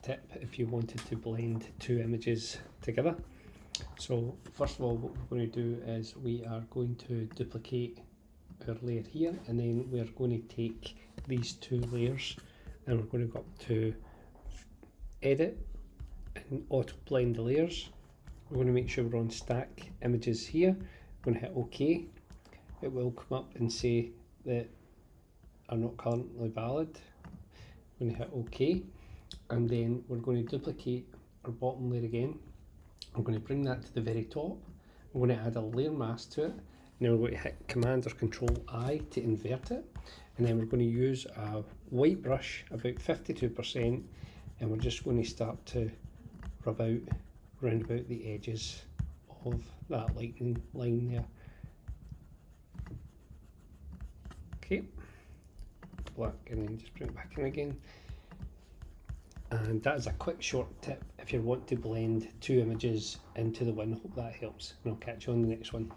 tip if you wanted to blend two images together. So first of all, what we're going to do is we are going to duplicate our layer here, and then we're going to take these two layers and we're going to go up to edit and auto blend the layers. We're going to make sure we're on stack images here. We're going to hit OK. It will come up and say that are not currently valid. I'm going to hit OK, and then we're going to duplicate our bottom layer again. I'm going to bring that to the very top. I'm going to add a layer mask to it. Now we're going to hit Command or Control I to invert it, and then we're going to use a white brush, about 52%, and we're just going to start to rub out round about the edges of that lightning line there. Okay, black, and then just bring it back in again. And that is a quick short tip if you want to blend two images into the one. Hope that helps, and I'll catch you on the next one.